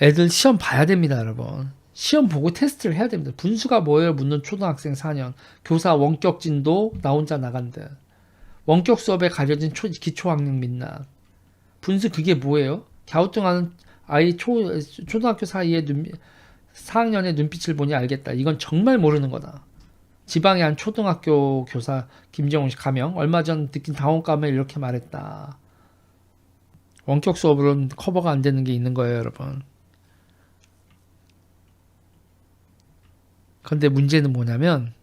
애들 시험 봐야 됩니다, 여러분. 시험 보고 테스트를 해야 됩니다. 분수가 뭐예요? 묻는 초등학생 4년. 교사 원격 진도 나 혼자 나간다. 원격 수업에 가려진 기초학력 민낯. 분수 그게 뭐예요? 갸우뚱하는 아이 초등학교 사이에 4학년의 눈빛을 보니 알겠다. 이건 정말 모르는 거다. 지방의 한 초등학교 교사 김정훈 씨 가명. 얼마 전 느낀 당혹감을 이렇게 말했다. 원격 수업으로는 커버가 안 되는 게 있는 거예요, 여러분. 그런데 문제는 뭐냐면,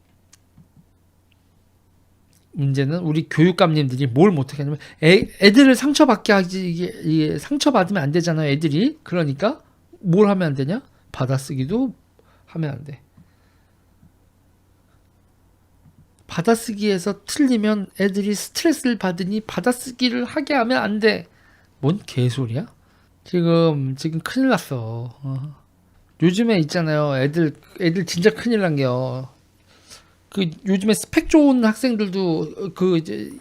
문제는 우리 교육감님들이 뭘 못하게 하냐면, 애들을 상처받게 하지, 이게 상처받으면 안 되잖아요, 애들이. 그러니까 뭘 하면 안 되냐? 받아쓰기도 하면 안 돼. 받아쓰기에서 틀리면 애들이 스트레스를 받으니 받아쓰기를 하게 하면 안 돼. 뭔 개소리야? 지금 큰일 났어. 요즘에 있잖아요. 애들 진짜 큰일 난 게요. 그 요즘에 스펙 좋은 학생들도 그 이제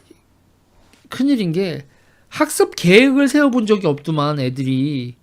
큰일인 게 학습 계획을 세워본 적이 없더만 애들이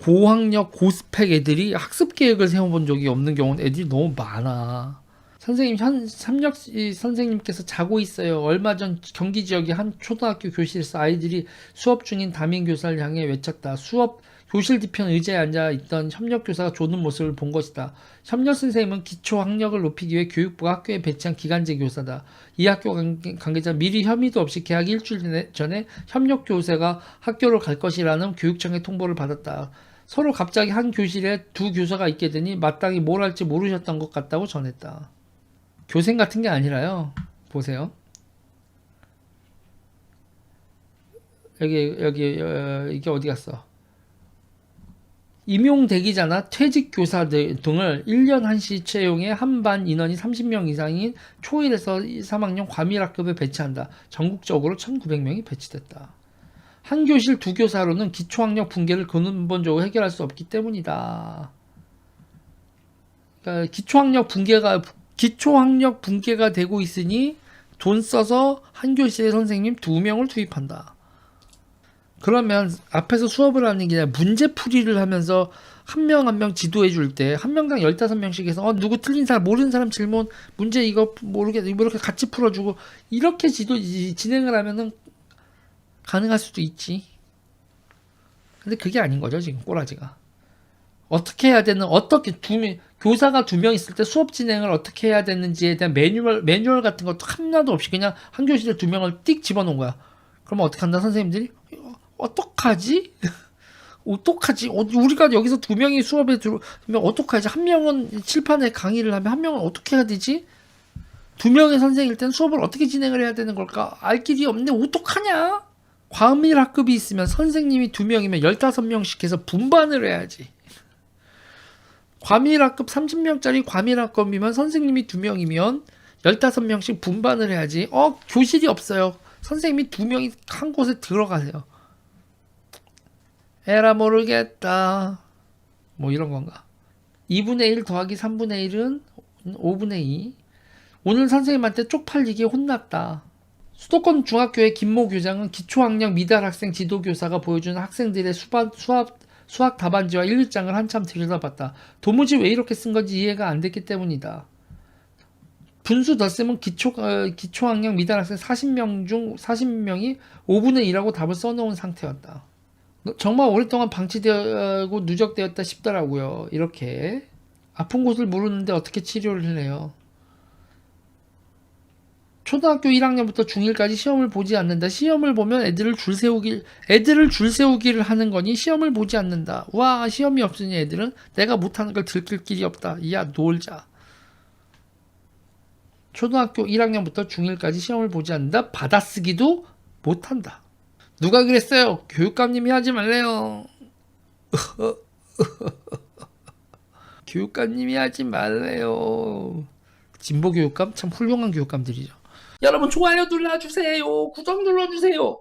고학력 고스펙 애들이 학습 계획을 세워본 적이 없는 경우는 애들이 너무 많아. 선생님 협력 선생님께서 자고 있어요. 얼마 전 경기 지역의 한 초등학교 교실에서 아이들이 수업 중인 담임 교사를 향해 외쳤다. 수업 교실 뒤편 의자에 앉아 있던 협력 교사가 조는 모습을 본 것이다. 협력 선생님은 기초 학력을 높이기 위해 교육부가 학교에 배치한 기간제 교사다. 이 학교 관계자 미리 혐의도 없이 개학 일주일 전에 협력 교사가 학교를 갈 것이라는 교육청의 통보를 받았다. 서로 갑자기 한 교실에 두 교사가 있게 되니 마땅히 뭘 할지 모르셨던 것 같다고 전했다. 교생 같은 게 아니라요. 보세요. 이게 어디 갔어? 임용 대기자나 퇴직 교사들 등을 1년 한시 채용해 한 반 인원이 30명 이상인 초1에서 3학년 과밀학급에 배치한다. 전국적으로 1,900명이 배치됐다. 한 교실 두 교사로는 기초학력 붕괴를 근본적으로 해결할 수 없기 때문이다. 그러니까 기초학력 붕괴가 되고 있으니 돈 써서 한 교실에 선생님 2명을 투입한다. 그러면 앞에서 수업을 하는 게 아니라 문제풀이를 하면서 한 명 한 명 지도해 줄 때 한 명당 15명씩 해서 누구 틀린 사람 모르는 사람 질문 문제 이거 모르겠다 이렇게 같이 풀어주고 이렇게 진행을 하면은 가능할 수도 있지. 근데 그게 아닌 거죠 지금 꼬라지가. 어떻게 해야 되는 교사가 2명 있을 때 수업 진행을 어떻게 해야 되는지에 대한 매뉴얼 같은 것도 하나도 없이 그냥 한 교실에 2명을 띡 집어넣은 거야. 그러면 어떻게 한다 선생님들이? 어떡하지? 어떡하지? 우리가 여기서 2명이 수업에 들어오면 어떡하지? 한 명은 칠판에 강의를 하면 한 명은 어떻게 해야 되지? 2명의 선생일 땐 수업을 어떻게 진행을 해야 되는 걸까? 알 길이 없는데 어떡하냐? 과밀학급이 있으면 선생님이 2명이면 15명씩 해서 분반을 해야지. 과밀학급 30명짜리 과밀학급이면 선생님이 2명이면 15명씩 분반을 해야지. 교실이 없어요. 선생님이 2명이 한 곳에 들어가세요. 에라 모르겠다. 뭐 이런 건가. 2분의 1 더하기 3분의 1은 5분의 2. 오늘 선생님한테 쪽팔리게 혼났다. 수도권 중학교의 김모 교장은 기초학력 미달 학생 지도교사가 보여주는 학생들의 수학 답안지와 일기장을 한참 들여다봤다. 도무지 왜 이렇게 쓴 건지 이해가 안 됐기 때문이다. 분수 덧셈은 기초학력 미달 학생 40명 중 40명이 5분의 2라고 답을 써놓은 상태였다. 정말 오랫동안 방치되고 누적되었다 싶더라고요. 이렇게 아픈 곳을 모르는데 어떻게 치료를 해요? 초등학교 1학년부터 중1까지 시험을 보지 않는다. 시험을 보면 애들을 줄 세우기를 하는 거니 시험을 보지 않는다. 와, 시험이 없으니 애들은 내가 못하는 걸 들킬 길이 없다. 야, 놀자. 초등학교 1학년부터 중1까지 시험을 보지 않는다. 받아쓰기도 못한다. 누가 그랬어요? 교육감님이 하지 말래요. 교육감님이 하지 말래요. 진보 교육감 참 훌륭한 교육감들이죠. 여러분 좋아요 눌러주세요. 구독 눌러주세요.